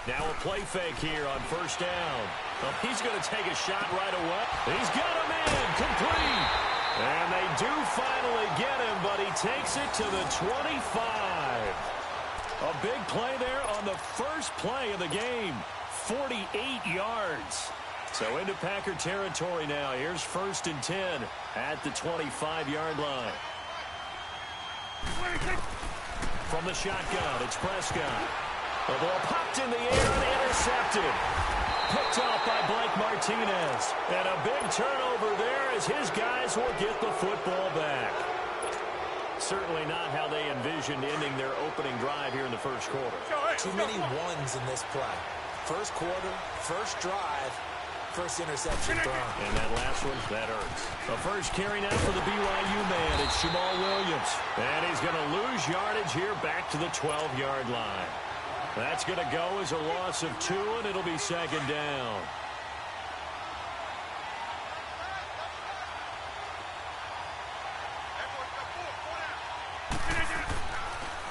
Now a play fake here on first down. Well, he's going to take a shot right away. He's got him in. Complete. And they do finally get him, but he takes it to the 25. A big play there on the first play of the game. 48 yards. So into Packer territory now. Here's 1st and 10 at the 25-yard line. From the shotgun, it's Prescott. The ball popped in the air and intercepted. Picked off by Blake Martinez. And a big turnover there as his guys will get the football back. Certainly not how they envisioned ending their opening drive here in the first quarter. Too many ones in this play. First quarter, first drive, first interception thrown. And that last one, that hurts. The first carry now for the BYU man. It's Jamal Williams. And he's going to lose yardage here back to the 12-yard line. That's going to go as a loss of 2, and it'll be 2nd down.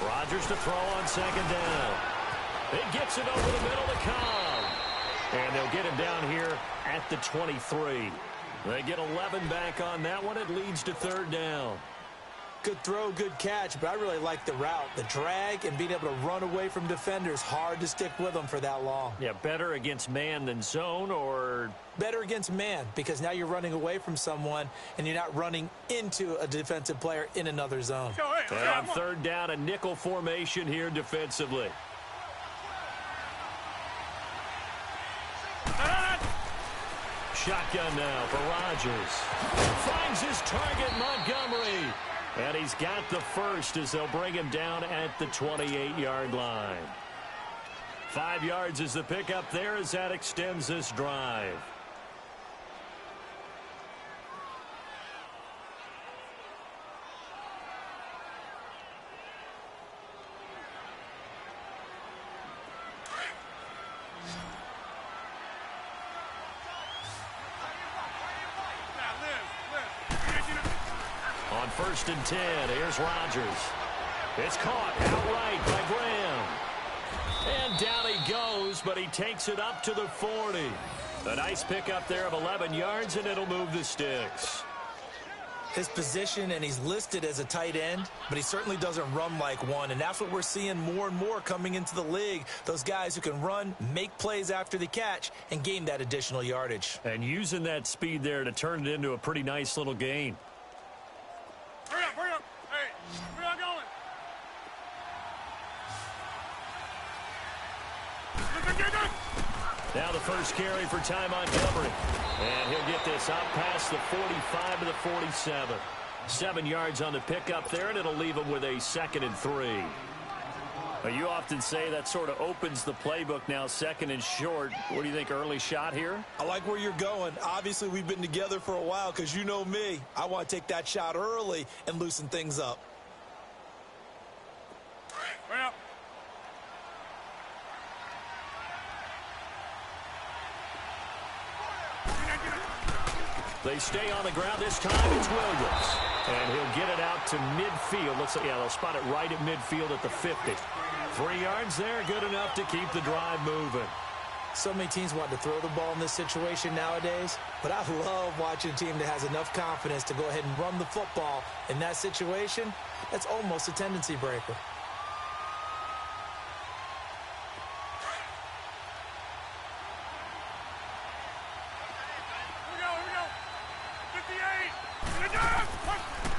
Rodgers to throw on 2nd down. It gets it over the middle to Cobb. And they'll get him down here at the 23. They get 11 back on that one. It leads to 3rd down. Good throw, good catch, but I really like the route. The drag and being able to run away from defenders, hard to stick with them for that long. Yeah, better against man than zone, or? Better against man, because now you're running away from someone and you're not running into a defensive player in another zone. And on 3rd down, a nickel formation here defensively. Shotgun now for Rodgers. Finds his target, Montgomery. And he's got the first as they'll bring him down at the 28-yard line. 5 yards is the pickup there as that extends this drive. On 1st and 10, here's Rodgers. It's caught outright by Graham. And down he goes, but he takes it up to the 40. A nice pickup there of 11 yards, and it'll move the sticks. His position, and he's listed as a tight end, but he certainly doesn't run like one, and that's what we're seeing more and more coming into the league. Those guys who can run, make plays after the catch, and gain that additional yardage. And using that speed there to turn it into a pretty nice little gain. Hurry up, hurry up. Hey, where y'all going? Now the first carry for Ty Montgomery. And he'll get this out past the 45 to the 47. 7 yards on the pickup there, and it'll leave him with a 2nd and 3. You often say that sort of opens the playbook now, 2nd and short. What do you think, early shot here? I like where you're going. Obviously, we've been together for a while because you know me. I want to take that shot early and loosen things up. Hurry up. They stay on the ground. This time it's Williams. And he'll get it out to midfield. Looks like, yeah, they'll spot it right at midfield at the 50. 3 yards there, good enough to keep the drive moving. So many teams want to throw the ball in this situation nowadays, but I love watching a team that has enough confidence to go ahead and run the football. In that situation, that's almost a tendency breaker.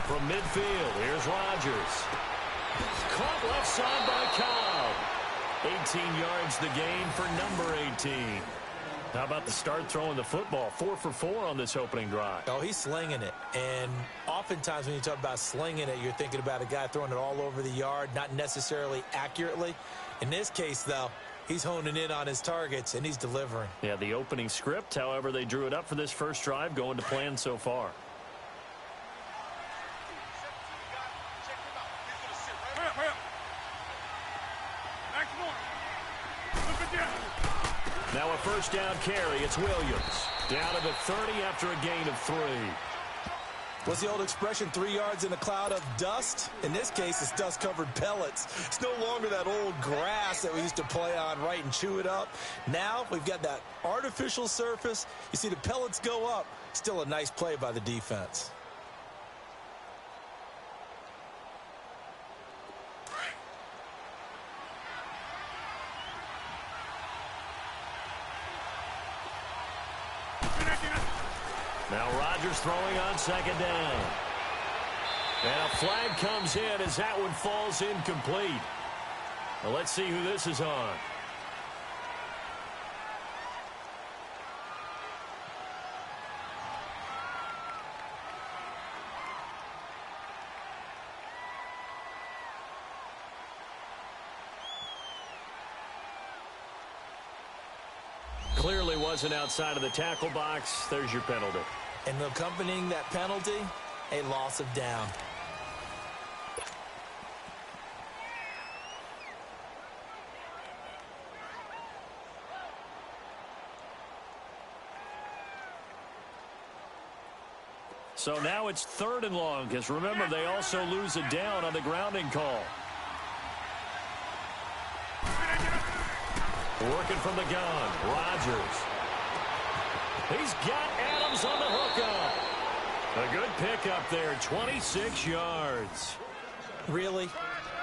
From midfield, here's Rodgers. Caught left side by Cobb. 18 yards the gain for number 18. How about the start throwing the football? 4 for 4 on this opening drive. Oh, he's slinging it. And oftentimes when you talk about slinging it, you're thinking about a guy throwing it all over the yard, not necessarily accurately. In this case, though, he's honing in on his targets, and he's delivering. Yeah, the opening script, however, they drew it up for this first drive, going to plan so far. Now a first down carry. It's Williams. Down to the 30 after a gain of 3. What's the old expression, 3 yards in a cloud of dust? In this case, it's dust-covered pellets. It's no longer that old grass that we used to play on, right, and chew it up. Now we've got that artificial surface. You see the pellets go up. Still a nice play by the defense. Now Rodgers throwing on second down. And a flag comes in as that one falls incomplete. Well, let's see who this is on. Clearly wasn't outside of the tackle box. There's your penalty. And accompanying that penalty, a loss of down. So now it's 3rd and long, because remember, they also lose a down on the grounding call. Working from the gun, Rodgers. He's got Adams on the hookup. A good pickup there, 26 yards. Really?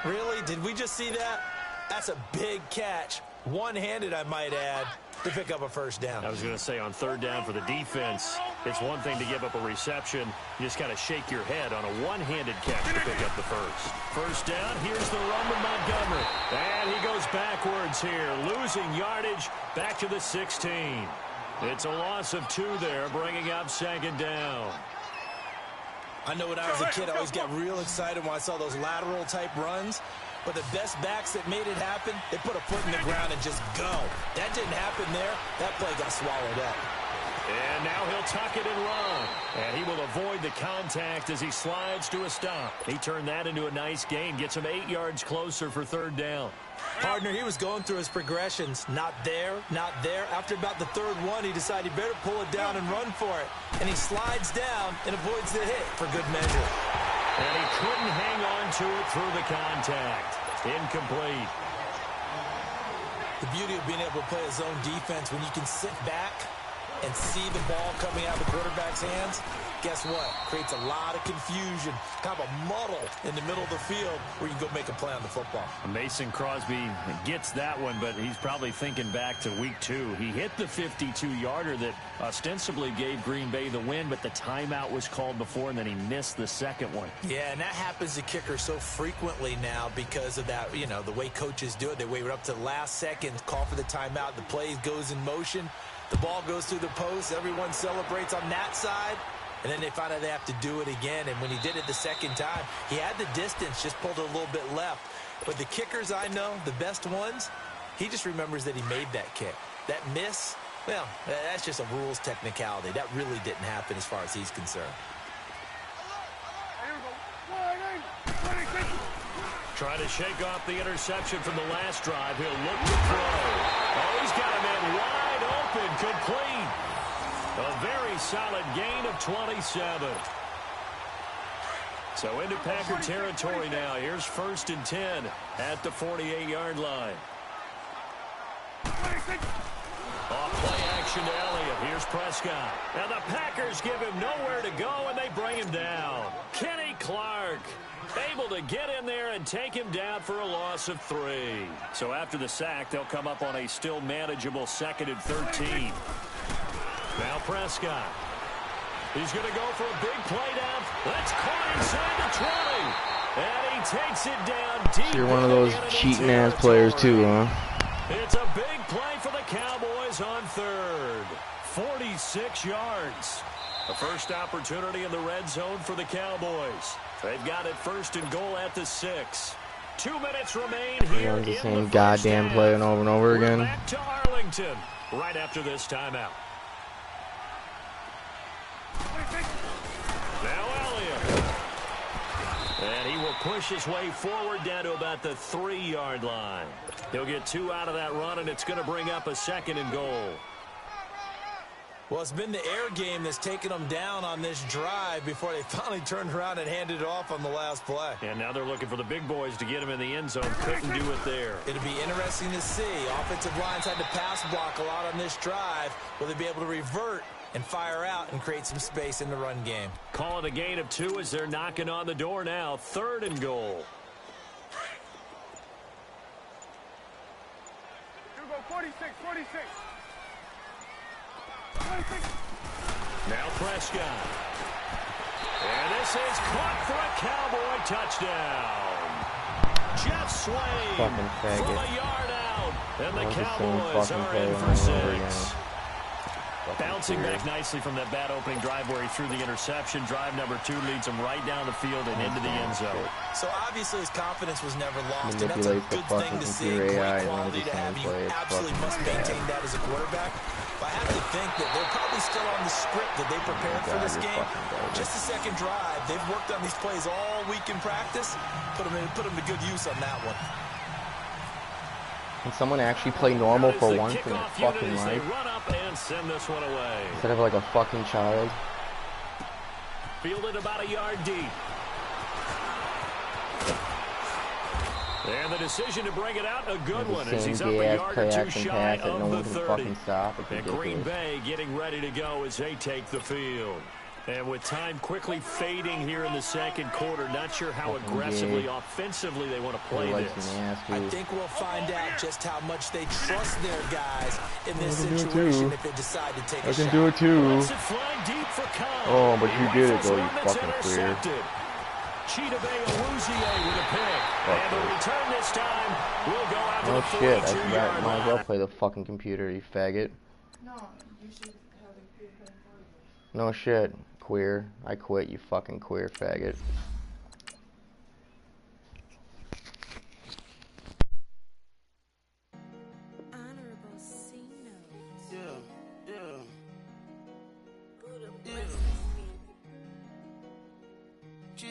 Really? Did we just see that? That's a big catch. One-handed, I might add, to pick up a first down. I was going to say, on 3rd down for the defense, it's one thing to give up a reception. You just got to shake your head on a one-handed catch to pick up the first. First down, here's the run to Montgomery. And he goes backwards here, losing yardage back to the 16. It's a loss of 2 there, bringing up second down. I know when I was a kid, I always got real excited when I saw those lateral-type runs. But the best backs that made it happen, they put a foot in the ground and just go. That didn't happen there. That play got swallowed up. And now he'll tuck it and run. And he will avoid the contact as he slides to a stop. He turned that into a nice gain. Gets him 8 yards closer for 3rd down. Partner, he was going through his progressions. Not there, not there. After about the 3rd one, he decided he better pull it down and run for it. And he slides down and avoids the hit for good measure. And he couldn't hang on to it through the contact. Incomplete. The beauty of being able to play a zone defense, when you can sit back and see the ball coming out of the quarterback's hands, guess what? Creates a lot of confusion, kind of a muddle in the middle of the field where you can go make a play on the football. Mason Crosby gets that one, but he's probably thinking back to week 2. He hit the 52-yarder that ostensibly gave Green Bay the win, but the timeout was called before, and then he missed the second one. Yeah, and that happens to kickers so frequently now because of that, you know, the way coaches do it. They wait up to the last second, call for the timeout, the play goes in motion, the ball goes through the post, everyone celebrates on that side, and then they find out they have to do it again. And when he did it the second time, he had the distance, just pulled it a little bit left. But the kickers I know, the best ones, he just remembers that he made that kick. That miss, well, that's just a rules technicality. That really didn't happen as far as he's concerned. Trying to shake off the interception from the last drive. He'll look to throw. Oh, he's got him in wide open, complete. A very solid gain of 27. So into Packer territory now. Here's 1st and 10 at the 48-yard line. Off play action to Elliott. Here's Prescott. And the Packers give him nowhere to go, and they bring him down. Kenny Clark able to get in there and take him down for a loss of 3. So after the sack, they'll come up on a still manageable 2nd and 13. Now Prescott. He's going to go for a big play down. That's caught inside the 20. And he takes it down deep. So you're one of those cheating-ass players too, huh? It's a big play for the Cowboys on 3rd. 46 yards. The first opportunity in the red zone for the Cowboys. They've got it 1st and goal at the 6. 2 minutes remain here. The same goddamn play over and over again. Back to Arlington right after this timeout. Now Elliott. And he will push his way forward down to about the 3-yard line. He'll get 2 out of that run, and it's going to bring up a 2nd and goal. Well, it's been the air game that's taken them down on this drive before they finally turned around and handed it off on the last play. And now they're looking for the big boys to get him in the end zone. Couldn't do it there. It'll be interesting to see. Offensive lines had to pass block a lot on this drive. Will they be able to revert and fire out and create some space in the run game? Call it a gain of 2 as they're knocking on the door now. 3rd and goal. You go 46, 46. Now Prescott. And this is caught for a Cowboy touchdown. Jeff Swain from a yard out. And the Cowboys are in for 6. Bouncing back nicely from that bad opening drive where he threw the interception. Drive number 2 leads him right down the field and into the end zone. So obviously his confidence was never lost, and that's a good thing to see. Great quality to have. You absolutely must maintain that as a quarterback. But I have to think that they're probably still on the script that they prepared for this game. Just the second drive. They've worked on these plays all week in practice. Put them to good use on that one. Can someone actually play normal for once in their fucking life? Run up and send this one away. Instead of like a fucking child. Fielded about a yard deep. And the decision to bring it out, a good one, as he's up a yard or 2 shy of the 30. And Green Bay getting ready to go as they take the field. And with time quickly fading here in the second quarter, not sure how aggressively, offensively they want to play this. I think we'll find out just how much they trust their guys in this situation if they decide to take a shot. I can do it too. Oh, but you did it though, you fucking queer. Cheetah Bay Awuzie with a pick. And the return this time will go out to the 42-yard line. Might as well play the fucking computer, you faggot. No, you should have the computer play for you. No shit, queer. I quit, you fucking queer faggot. Honorable C notes. Yeah. Buddha Yeah. bless me. Chill.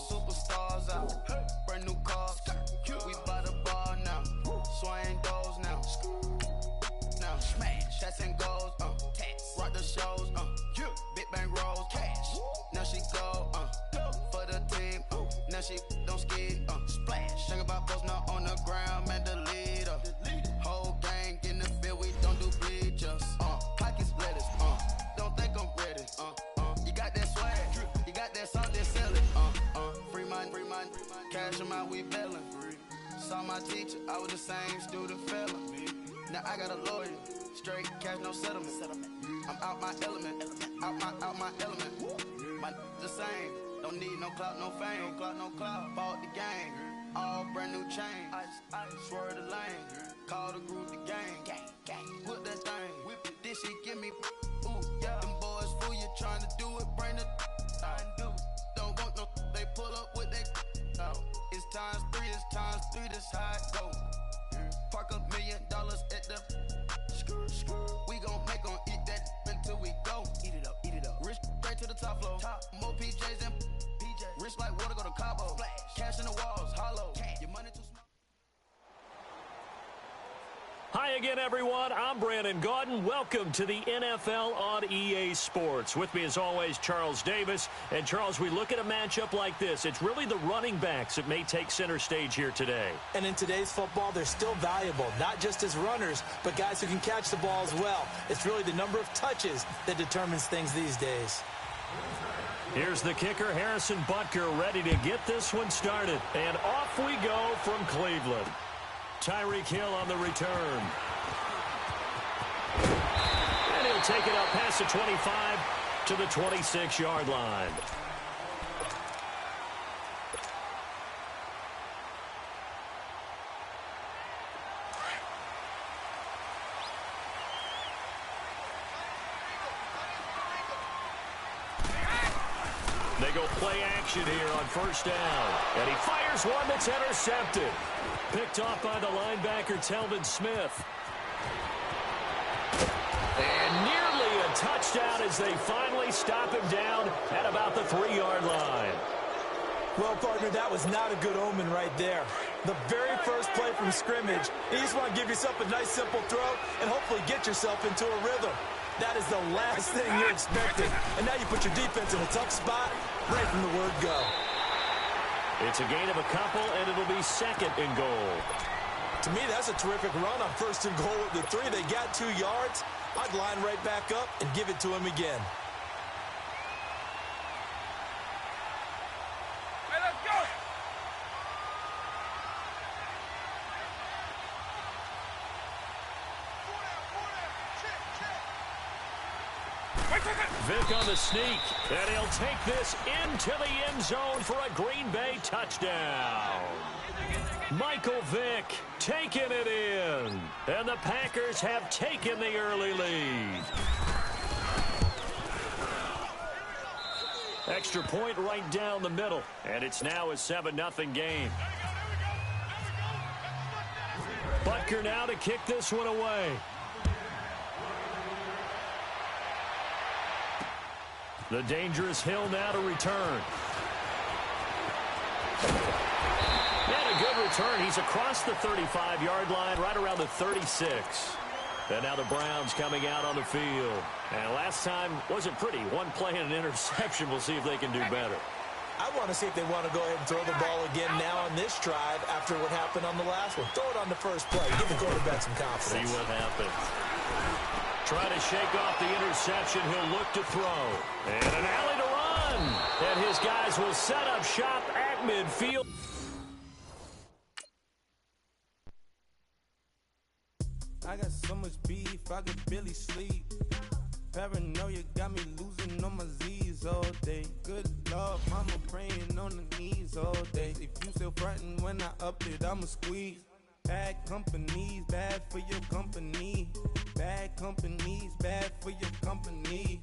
Superstars out. Brand new cars. We buy the bar now. Swing doors now. Now smash. Shots and goals. Rock the shows. Big bang rolls. Cash. Now she go. For the team. Now she don't skid. Splash. Think about post now on the ground. Man, the leader. Whole gang in the field. We don't do bleachers. Pockets lettuce. Don't think I'm ready. You got that swag. You got that salt, then sell it. Free mind. Cash them out, we bailin'. Saw my teacher, I was the same student fella. Now I got a lawyer. Straight cash, no settlement. I'm out my element. Out my element. My the same. Don't need no clout, no fame. No clout. Bought the game. All brand new chain. I swerve the lane. Call the group the gang. Whip that thing. Whip it. This shit give me. Ooh, yeah. Them boys fool you trying to do it. Bring the. Don't want no. They pull up with they. It's times 3. This how it go. Park $1 million at the. We gon' make 'em eat that until we go. Eat it up. Rich straight to the top floor. More PJs and PJs. Rich like water, go to Cabo. Splash. Cash in the walls, hollow. Your money too small. Hi again, everyone. I'm Brandon Gaudin. Welcome to the NFL on EA Sports. With me, as always, Charles Davis. And, Charles, we look at a matchup like this. It's really the running backs that may take center stage here today. And in today's football, they're still valuable, not just as runners, but guys who can catch the ball as well. It's really the number of touches that determines things these days. Here's the kicker, Harrison Butker, ready to get this one started. And off we go from Cleveland. Tyreek Hill on the return. And he'll take it out past the 25 to the 26-yard line. They go play action here on first down. And he fires one that's intercepted. Picked off by the linebacker, Telvin Smith. And nearly a touchdown as they finally stop him down at about the 3-yard line. Well, partner, that was not a good omen right there. The very first play from scrimmage, you just want to give yourself a nice, simple throw and hopefully get yourself into a rhythm. That is the last thing you're expecting. And now you put your defense in a tough spot right from the word go. It's a gain of a couple, and it'll be second and goal. To me, that's a terrific run on first and goal at the 3. They got 2 yards. I'd line right back up and give it to him again. Vick on the sneak, and he'll take this into the end zone for a Green Bay touchdown. Michael Vick taking it in, and the Packers have taken the early lead. Extra point right down the middle, and it's now a 7-0 game. Butker now to kick this one away. The dangerous Hill now to return. And a good return. He's across the 35-yard line, right around the 36. And now the Browns coming out on the field. And last time wasn't pretty. One play and an interception. We'll see if they can do better. I want to see if they want to go ahead and throw the ball again now on this drive after what happened on the last one. Throw it on the first play. Give the quarterback some confidence. See what happens. Trying to shake off the interception. He'll look to throw. And an alley to run. And his guys will set up shop at midfield. I got so much beef, I could barely sleep. Paranoia got me losing on my Z's all day. Good Lord, mama praying on the knees all day. If you still frontin' when I up it, I'ma squeeze. Bad companies, bad for your company. Bad companies, bad for your company.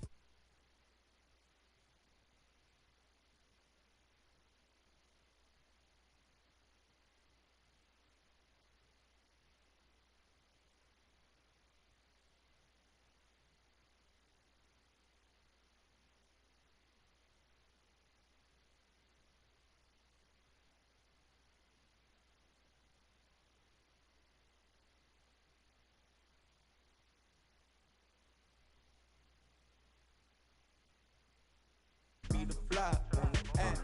The fly on the act.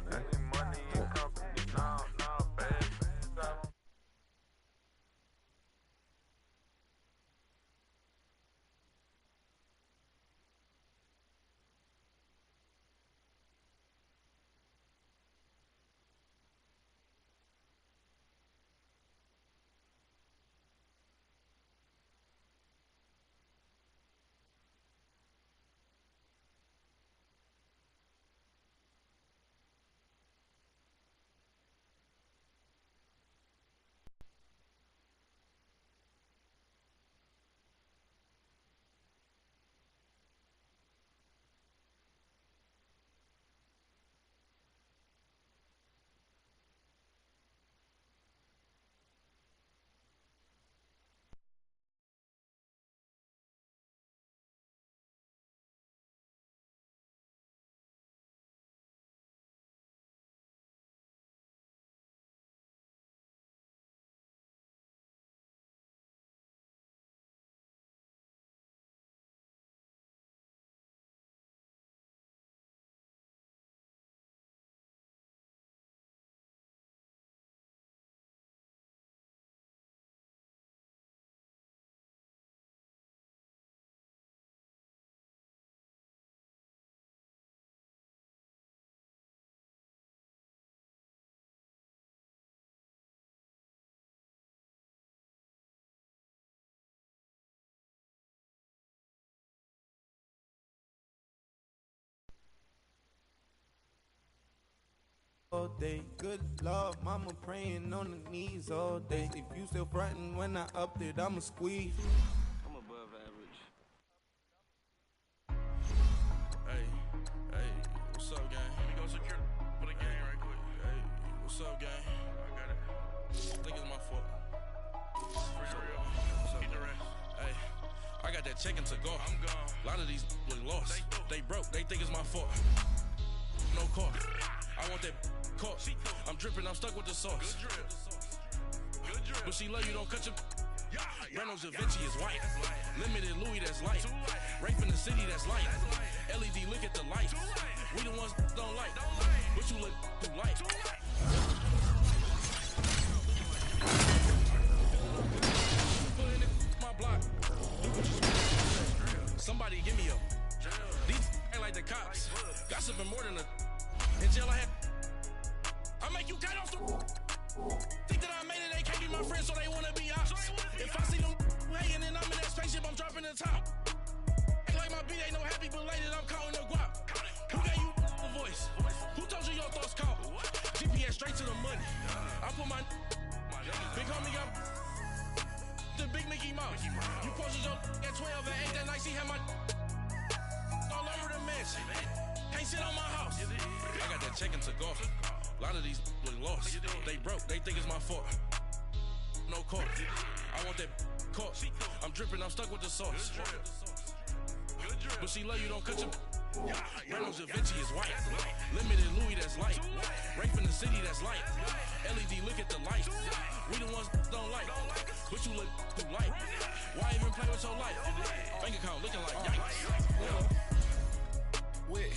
All day, good Lord, mama praying on the knees all day. If you still frontin' when I up it, I'ma squeeze. I'm above average. Hey, what's up, gang? Let me go secure for the game right quick. Hey, what's up, gang? I got it. I think it's my fault. For real. What's up, Keep the man? rest. Hey, I got that that check to go. I'm gone. A lot of these look lost. They broke. They think it's my fault. No car. I want that caught. I'm dripping. I'm stuck with the sauce. Good drip. But she love you. Don't cut your. Reynolds Da Vinci is white. Limited Louis, that's light. Rape in the city, that's light. LED, look at the lights. We the ones don't like. But you look too light. Put in my block. Somebody give me a. These ain't like the cops. Gossiping more than a. In jail I had. I make you cut off the. Think that I made it, they can't be my friends, so they wanna be ops. If I see them hating and I'm in that spaceship, I'm dropping the top. Act like my beat ain't no happy belated, I'm counting the guap. Who gave you the voice? Who told you your thoughts count? GPS straight to the money. I put my big homie up the big Mickey Mouse. You posted your at 12 and 8 that night, she had my all over the mansion. Can't sit on my house. I got that check to go. A lot of these look lost. They broke. They think it's my fault. No car. I want that caught. I'm dripping. I'm stuck with the sauce. But she love you. Don't cut your. Reynolds Da Vinci is white. Limited Louis, that's light. Rape in the city, that's light. LED, look at the lights. We the ones don't like. But you look too light. Why even play with your life? Bank account looking like yikes. With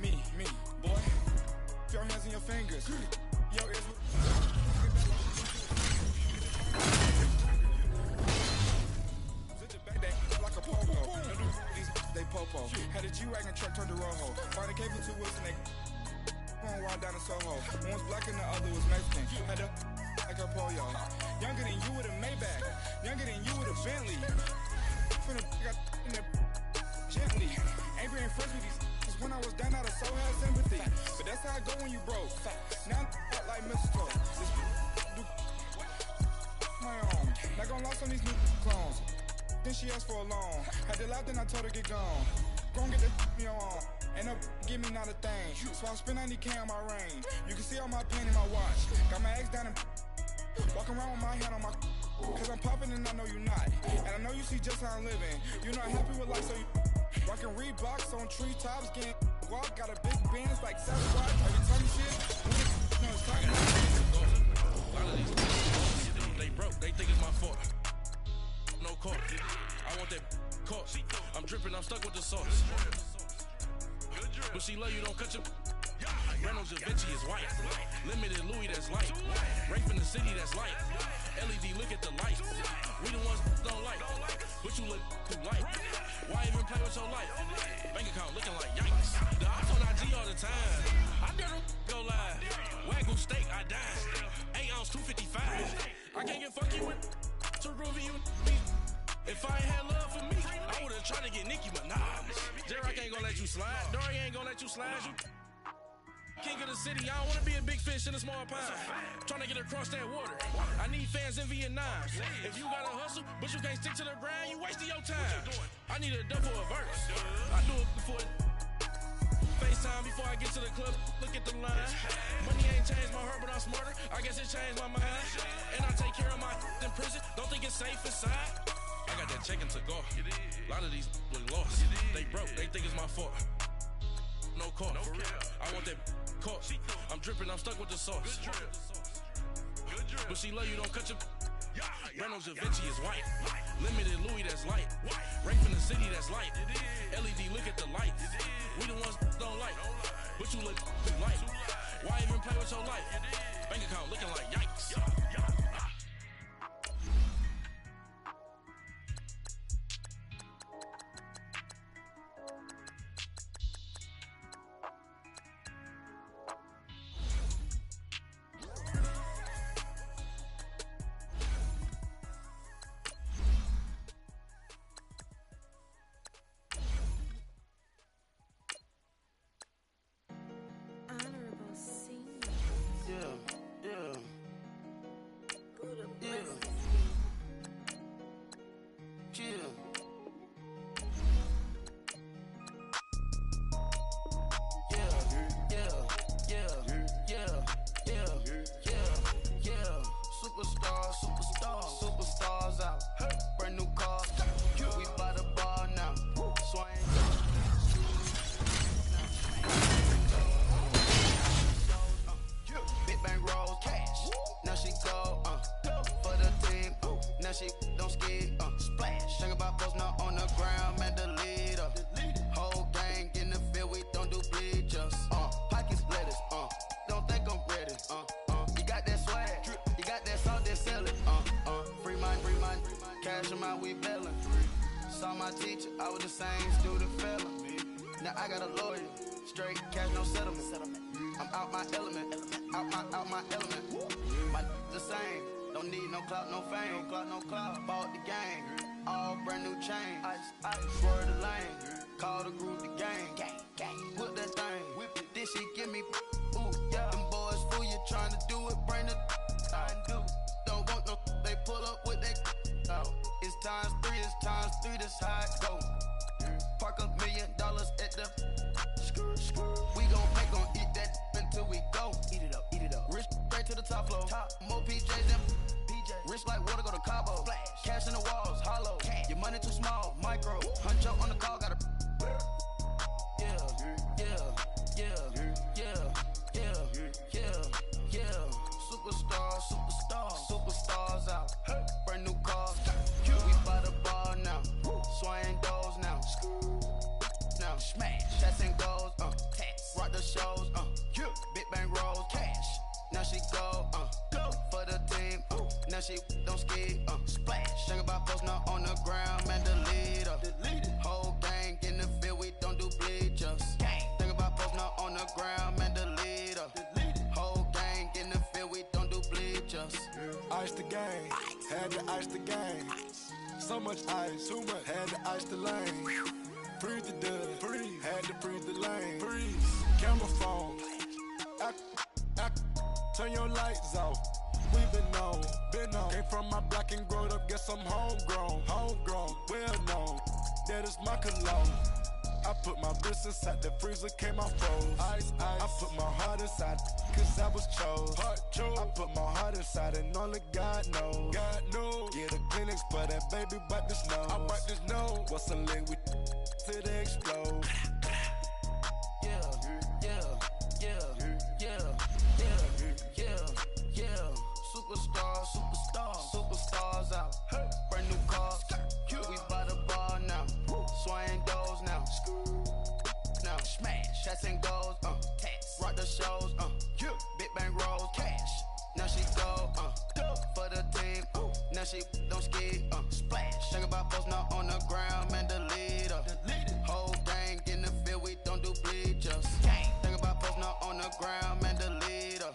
me, boy. Your hands in your fingers. Yo, ears. Like a popo. They popo. Had a G-Wagon truck turned to Rojo. Find a cable 2 wheels and they going wild down in Soho. One was black and the other was Mexican. Had a like a polio. Younger than you with a Maybach. Younger than you with a Bentley. From the got in there gently. Ain't being friends with these. When I was down out of so had sympathy. But that's how I go when you broke. Now I'm like mistletoe. My own. Not gonna lost on these new clones. Then she asked for a loan. Had to laugh, then I told her get gone. Gon' get that me on. Ain't no give me not a thing. So I spend 90K on my ring. You can see all my pain in my watch. Got my ex down and walking around with my hand on my. Cause I'm popping and I know you not. And I know you see just how I'm living. You're not happy with life, so you. Rockin' Reeboks on treetops, getting walk, got a big band, it's like 7 watts. Every time you see it, no, it's time. A lot of these they broke, they think it's my fault. No car. I want that caught. I'm dripping, I'm stuck with the sauce. But she love you, don't cut your. Reynolds Da Vinci is white. Limited Louis, that's light. Rape in the city, that's light. LED, look at the lights. We the ones don't like. But you look too light. Why even play with your life? Bank account looking like yikes. The ops on IG all the time. I dare them go live. Wagyu steak, I died. 8 ounce, 255. I can't get funky with to groovy you. If I ain't had love for me, I would've tried to get Nicki Minaj. Derek ain't gonna let you slide. Dory ain't gonna let you slide. You king of the city, I don't wanna be a big fish in a small pond. Trying to get across that water. I need fans in Vietnam. If you gotta hustle, but you can't stick to the grind, you wasting your time. I need a double a verse. I do it before FaceTime before I get to the club. Look at the line. Money ain't changed my heart, but I'm smarter. I guess it changed my mind. And I take care of my in prison. Don't think it's safe inside. I got that check to go. A lot of these look lost. They broke. They think it's my fault. No car. I want that caught. I'm dripping. I'm stuck with the sauce. But she love you. Don't cut your. Reynolds Da Vinci is white. Limited Louis, that's light. Rape in the city, that's light. LED, look at the lights. We the ones don't like. But you look too light. Why even play with your life? Bank account looking like yikes. now we bailin'. Saw my teacher, I was the same student failing. Now I got a lawyer, straight cash, no settlement. I'm out my element, out my element. My the same, don't need no clout, no fame. No clout, bought the game, all brand new chain. I swerve the lane, call the group the gang. Whip that thing, whip it, this shit give me. Ooh, yeah. Them boys fool you trying to do it, bring the don't want no, they pull up with that. It's times three, this how it go. Park $1 million at the. We gon' eat that until we go. Eat it up. Rich straight to the top floor. More PJs than rich like water, go to Cabo. Cash in the walls, hollow. Your money too small, micro. Huncho on the call, got a. Superstars out. Brand new cars. We by the bar now. Swaying doors now. Now smash. Shots and goals. Rock the shows. Big bang rolls. Cash. Now she go. For the team. Now she don't ski. Splash. Think about post now on the ground. Man, the leader. Whole gang in the field. We don't do bleachers. Think about post now on the ground. Man, the leader. Whole gang in the field. We don't do bleachers. Ice the game, had to ice the game. So much ice, too much, had to ice the lane. Freeze the dust, freeze, had to freeze the lane. Freeze, camera phone. Turn your lights off. We been on. Came from my block and growed up, guess I'm homegrown, well known. That is my cologne. I put my wrist inside the freezer, came out froze. Ice. I put my heart inside, cause I was chose. I put my heart inside and only God knows. Yeah, the clinics, but that baby bite this nose. I bite this nose. What's a link with till they explode? Superstars out. Brand new cars. We by the bar now. Swaying doors now. Now smash. Shots and goals. Rock the shows. Big bang rolls. Cash. Now she go. For the team. Now she don't ski. Splash. Think about post now on the ground. Man, the leader. Whole gang in the field. We don't do bleachers. Think about post now on the ground. Man, the leader.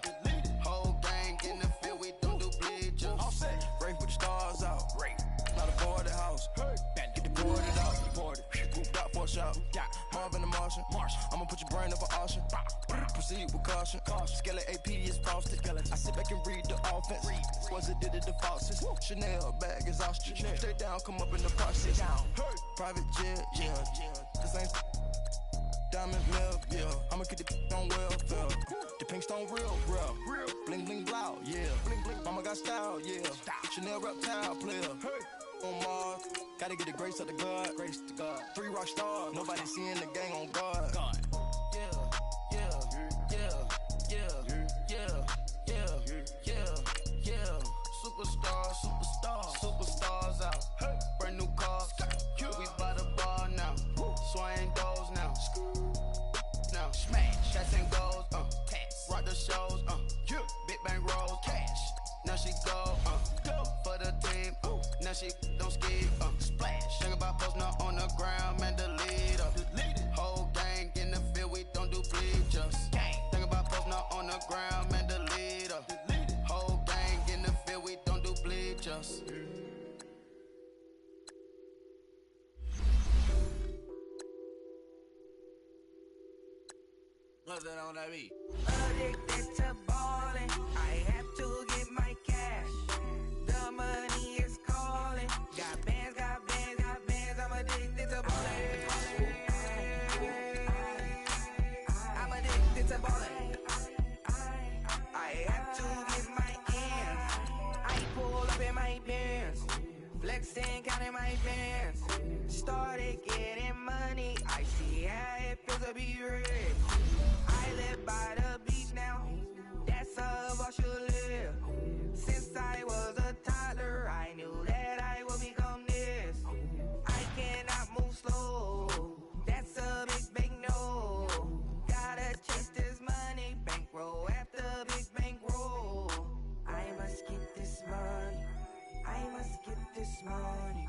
Whole gang in the field. We don't do bleachers. All set. Break with the stars out. Not a boarded house. Get the boarded out. Grouped out for a shot. Marvin the Martian. I'ma put your brain up for auction. Proceed with caution. Skeleton AP is frosted. I sit back and read the offense. Was it did it the faucets? Chanel bag is ostrich. Stay down, come up in the process. Private jet, yeah. This ain't diamond milk, yeah. I'ma get the on welfare. The pink stone real. Bling bling blow, yeah. Mama got style, yeah. Chanel reptile player. On Mars, gotta get the grace of the God. 3 rock stars, nobody seeing the gang on guard. Superstars out. Brand new cars. We by the bar now. Swaying doors now. Now smash. Shots and goals. Rock the shows. Big bang rolls. Cash. Now she go. For the team. Now she don't ski. Splash. Think about post now on the ground. Man, the leader. Whole gang in the field. We don't do bleachers. Think about post now on the ground. Man, the leader. Whole gang in the field. We don't do bleachers. What's that on that beat? Addicted to ballin', I have to get my cash. The money is calling. Got bands, I'm addicted to ballin'. I'm addicted to ballin'. I have to get my ends. I pull up in my pants, flexing, counting my pants. Started getting money, I see how it feels to be rich. I live by the beach now, that's how I should live. Since I was a toddler, I knew that I would become this. I cannot move slow, that's a big no. Gotta chase this money, bankroll after big bankroll. I must get this money, I must get this money.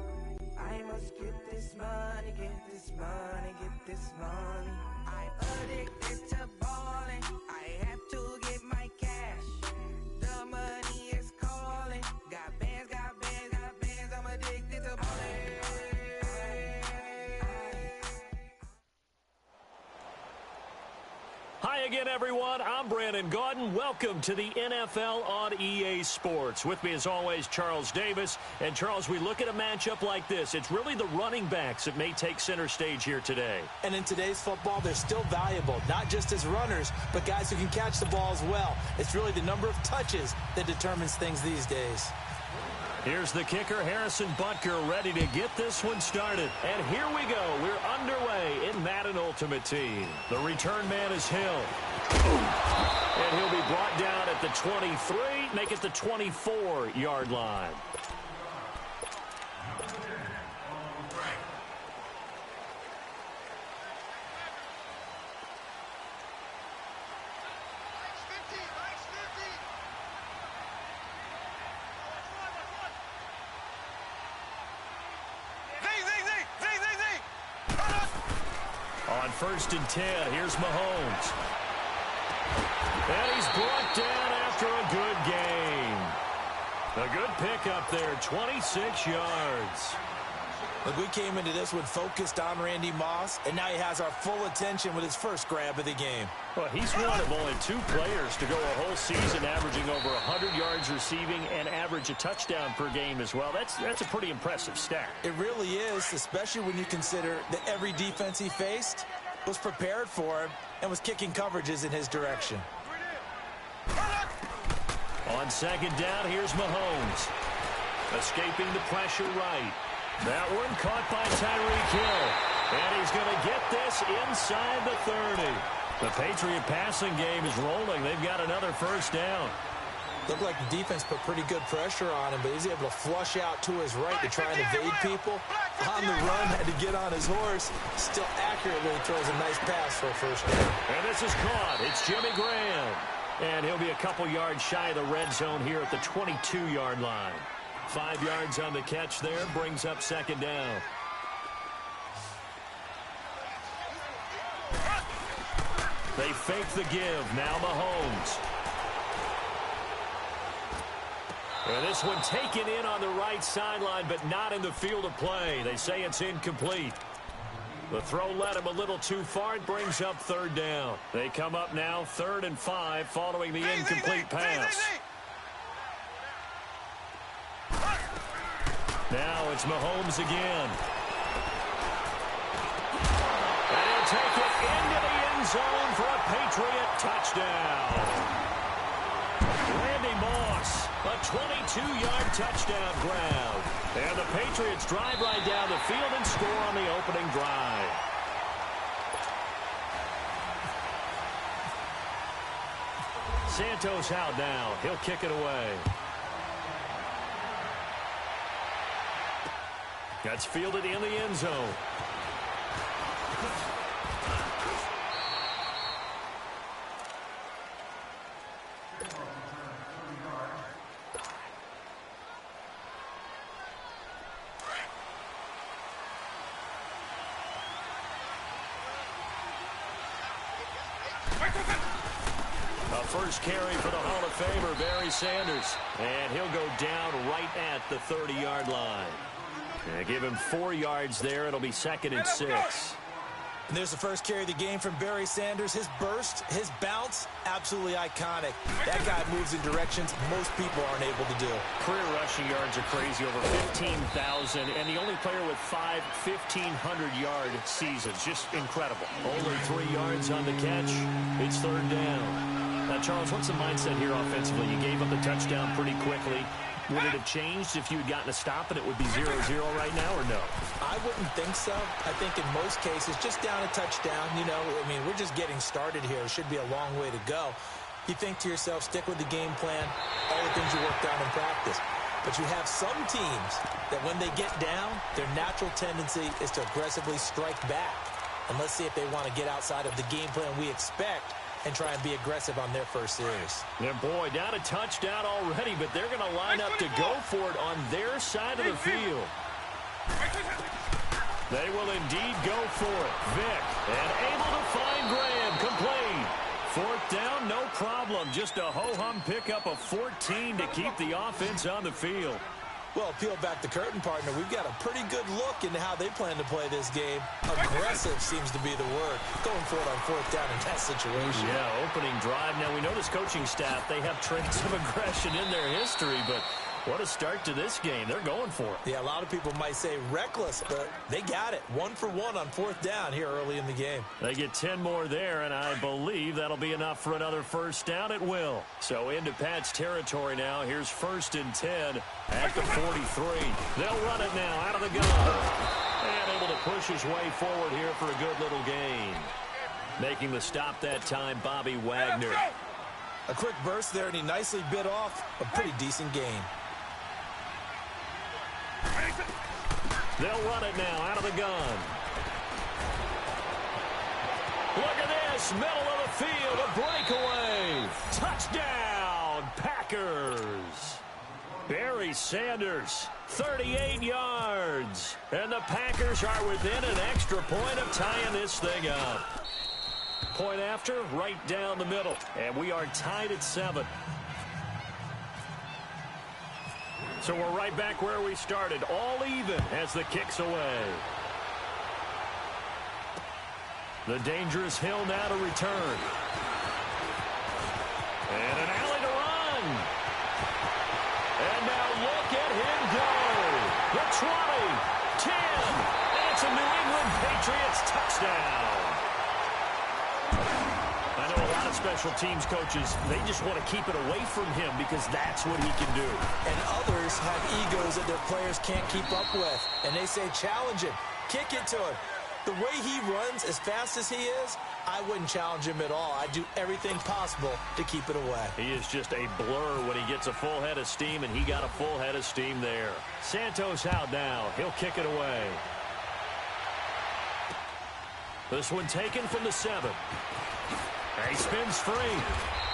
Hi again, everyone. I'm Brandon Gaudin. Welcome to the NFL on EA Sports. With me, as always, Charles Davis. And, Charles, we look at a matchup like this. It's really the running backs that may take center stage here today. And in today's football, they're still valuable, not just as runners, but guys who can catch the ball as well. It's really the number of touches that determines things these days. Here's the kicker, Harrison Butker, ready to get this one started. And here we go. We're underway in Madden Ultimate Team. The return man is Hill. And he'll be brought down at the 23, make it the 24-yard line. On 1st and 10, here's Mahomes. And he's brought down after a good game. A good pickup there, 26 yards. Look, we came into this one focused on Randy Moss, and now he has our full attention with his first grab of the game. Well, he's one of only 2 players to go a whole season averaging over 100 yards receiving and average a touchdown per game as well. That's a pretty impressive stat. It really is, especially when you consider that every defense he faced was prepared for him and was kicking coverages in his direction. On 2nd down, here's Mahomes. Escaping the pressure right. That one caught by Tyreek Hill. And he's going to get this inside the 30. The Patriot passing game is rolling. They've got another 1st down. Looked like the defense put pretty good pressure on him, but he's able to flush out to his right to try and evade people. On the run, had to get on his horse. Still accurately throws a nice pass for a 1st down. And this is caught. It's Jimmy Graham. And he'll be a couple yards shy of the red zone here at the 22-yard line. 5 yards on the catch there, brings up 2nd down. They fake the give. Now Mahomes. And this one taken in on the right sideline, but not in the field of play. They say it's incomplete. The throw led him a little too far. It brings up 3rd down. They come up now 3rd and 5 following the incomplete pass. Now it's Mahomes again. And he'll take it into the end zone for a Patriot touchdown. Randy Moss, a 22-yard touchdown grab. And the Patriots drive right down the field and score on the opening drive. Santos out now. He'll kick it away. That's fielded in the end zone. A 1st carry for the Hall of Famer, Barry Sanders. And he'll go down right at the 30-yard line. Give him 4 yards there. It'll be 2nd and 6. And there's the 1st carry of the game from Barry Sanders. His burst, his bounce, absolutely iconic. That guy moves in directions most people aren't able to do. Career rushing yards are crazy, over 15,000. And the only player with 5 1,500-yard seasons. Just incredible. Only 3 yards on the catch. It's 3rd down. Now, Charles, what's the mindset here offensively? You gave up the touchdown pretty quickly. Would it have changed if you had gotten a stop and it would be 0-0 right now, or no? I wouldn't think so. I think in most cases, just down a touchdown, you know, I mean, we're just getting started here. It should be a long way to go. You think to yourself, stick with the game plan, all the things you worked on in practice. But you have some teams that when they get down, their natural tendency is to aggressively strike back. And let's see if they want to get outside of the game plan we expect and try and be aggressive on their 1st series. Yeah, boy, down a touchdown already, but they're going to line up to go for it on their side of the field. They will indeed go for it. Vick, and able to find Graham, complete. 4th down, no problem. Just a ho-hum pickup of 14 to keep the offense on the field. Well, peel back the curtain, partner. We've got a pretty good look into how they plan to play this game. Aggressive seems to be the word. Going for it on fourth down in that situation. Yeah, opening drive. Now, we know this coaching staff, they have traits of aggression in their history, but what a start to this game. They're going for it. Yeah, a lot of people might say reckless, but they got it. 1 for 1 on fourth down here early in the game. They get 10 more there, and I believe that'll be enough for another first down. It will. So into Pat's territory now. Here's 1st and 10 at the 43. They'll run it now out of the gun. And able to push his way forward here for a good little gain. Making the stop that time, Bobby Wagner. A quick burst there, and he nicely bit off a pretty decent gain. They'll run it now out of the gun. Look at this, middle of the field, a breakaway. Touchdown, Packers. Barry Sanders, 38 yards. And the Packers are within an extra point of tying this thing up. Point after, right down the middle. And we are tied at 7. So we're right back where we started, all even as the kick's away. The dangerous Hill now to return. And an alley to run. And now look at him go. The 20, 10, and it's a New England Patriots touchdown. I know a lot of special teams coaches, they just want to keep it away from him because that's what he can do. And others have egos that their players can't keep up with. And they say, challenge him, kick it to him. The way he runs as fast as he is, I wouldn't challenge him at all. I'd do everything possible to keep it away. He is just a blur when he gets a full head of steam, and he got a full head of steam there. Santos out now. He'll kick it away. This one taken from the 7. He spins free.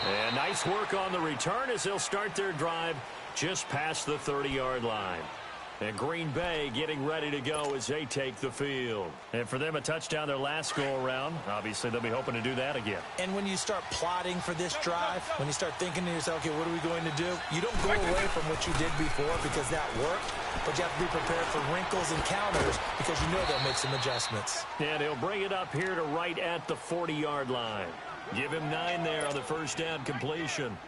And nice work on the return as they'll start their drive just past the 30-yard line. And Green Bay getting ready to go as they take the field. And for them, a touchdown their last go-around. Obviously, they'll be hoping to do that again. And when you start plotting for this drive, when you start thinking to yourself, okay, what are we going to do? You don't go away from what you did before because that worked, but you have to be prepared for wrinkles and counters because you know they'll make some adjustments. And he'll bring it up here to right at the 40-yard line. Give him 9 there on the first down completion.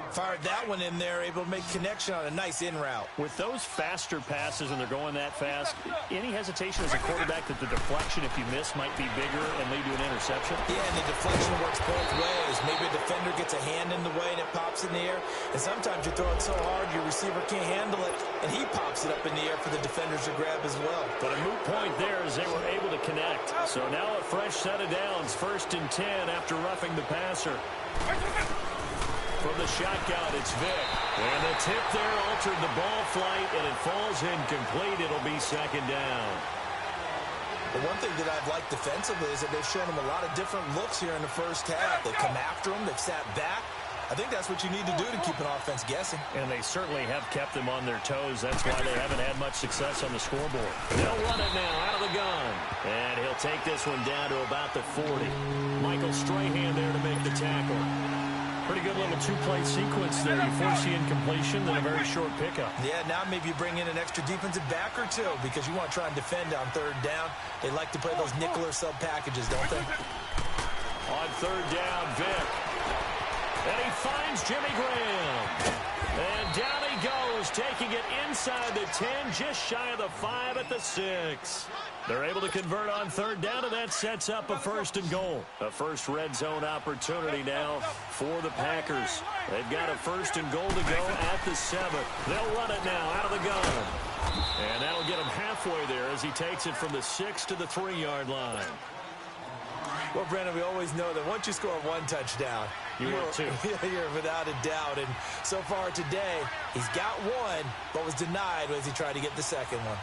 Fired that one in there, able to make connection on a nice in route. With those faster passes and they're going that fast, any hesitation as a quarterback that the deflection, if you miss, might be bigger and lead to an interception? Yeah, and the deflection works both ways. Maybe a defender gets a hand in the way and it pops in the air. And sometimes you throw it so hard your receiver can't handle it, and he pops it up in the air for the defenders to grab as well. But a moot point there as they were able to connect. So now a fresh set of downs, 1st and 10 after roughing the passer. From the shotgun, it's Vick. And the tip there altered the ball flight, and it falls incomplete. It'll be 2nd down. The one thing that I've liked defensively is that they've shown them a lot of different looks here in the first half. They've come after them. They've sat back. I think that's what you need to do to keep an offense guessing. And they certainly have kept them on their toes. That's why they haven't had much success on the scoreboard. They'll run it now out of the gun. And he'll take this one down to about the 40. Michael Strahan there to make the tackle. Pretty good little 2-play sequence there. You force the incompletion, then a very short pickup. Yeah, now maybe you bring in an extra defensive back or two because you want to try and defend on 3rd down. They like to play those nickel or sub packages, don't they? On 3rd down, Vick. And he finds Jimmy Graham. And down he goes, taking it inside the 10, just shy of the 5 at the 6. They're able to convert on 3rd down, and that sets up a 1st and goal. A first red zone opportunity now for the Packers. They've got a 1st and goal to go at the 7. They'll run it now out of the gun. And that'll get him halfway there as he takes it from the 6 to the 3-yard line. Well, Brandon, we always know that once you score 1 touchdown, you're without a doubt. And so far today, he's got 1, but was denied as he tried to get the 2nd one.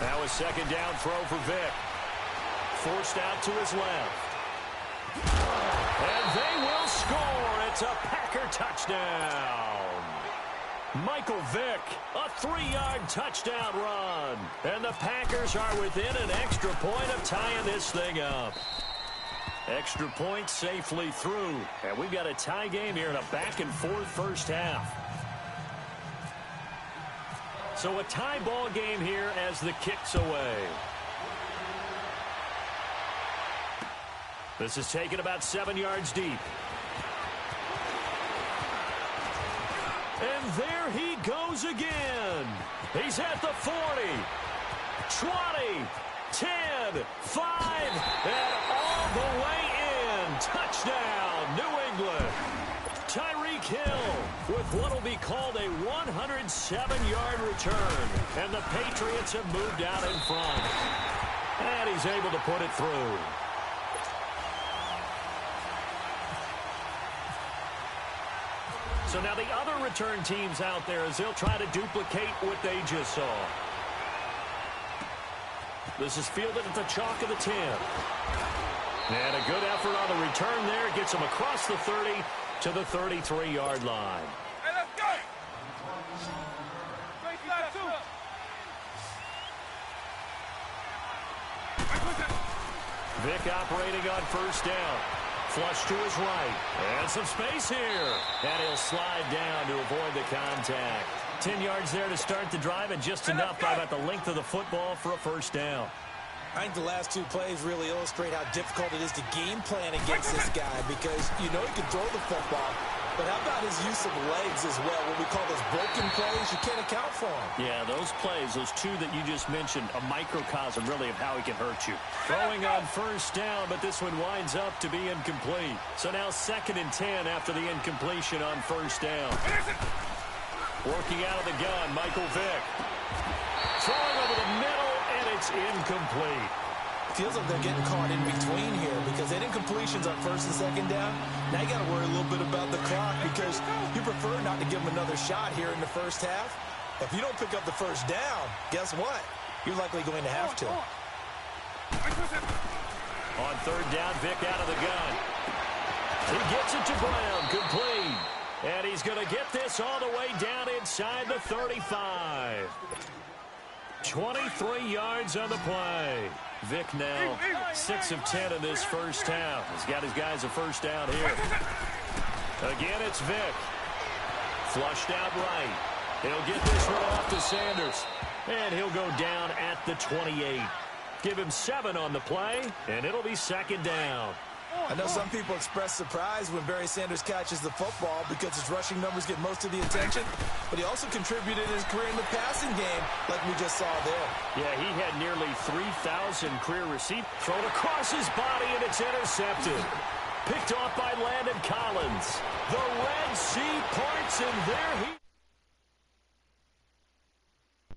That was 2nd down throw for Vick. Forced out to his left. And they will score. It's a Packer touchdown. Michael Vick, a 3-yard touchdown run. And the Packers are within an extra point of tying this thing up. Extra point safely through. And we've got a tie game here in a back-and-forth first half. So a tie ball game here as the kick's away. This is taken about 7 yards deep. And there he goes again. He's at the 40, 20, 10, 5, and all the way in. Touchdown, New England. Tyreek Hill with what will be called a 107-yard return. And the Patriots have moved out in front. And he's able to put it through. So now the other return teams out there as they'll try to duplicate what they just saw. This is fielded at the chalk of the 10. And a good effort on the return there. Gets him across the 30 to the 33-yard line. Hey, let's go! Vic operating on first down. Flush to his right. And some space here. And he'll slide down to avoid the contact. 10 yards there to start the drive, and just enough by about the length of the football for a first down. I think the last two plays really illustrate how difficult it is to game plan against this guy, because you know he can throw the football, but how about his use of legs as well? What we call those broken plays, you can't account for them. Yeah, those plays, those two that you just mentioned, a microcosm really of how he can hurt you. Throwing on first down, but this one winds up to be incomplete. So now 2nd and 10 after the incompletion on first down. Working out of the gun, Michael Vick. Throwing over the middle, and it's incomplete. Feels like they're getting caught in between here, because they did incompletions on 1st and 2nd down. Now you got to worry a little bit about the clock, because you prefer not to give them another shot here in the first half. If you don't pick up the first down, guess what? You're likely going to have to. On 3rd down, Vick out of the gun. He gets it to Brown, complete. And he's going to get this all the way down inside the 35. 23 yards on the play. Vick now 6 of 10 in this first half. He's got his guys a first down here. Again, it's Vick. Flushed out right. He'll get this one off to Sanders. And he'll go down at the 28. Give him 7 on the play, and it'll be 2nd down. I know some people express surprise when Barry Sanders catches the football because his rushing numbers get most of the attention, but he also contributed in his career in the passing game like we just saw there. Yeah, he had nearly 3,000 career receivers. Thrown across his body, and it's intercepted. Picked off by Landon Collins. The Red Sea parts, and there he...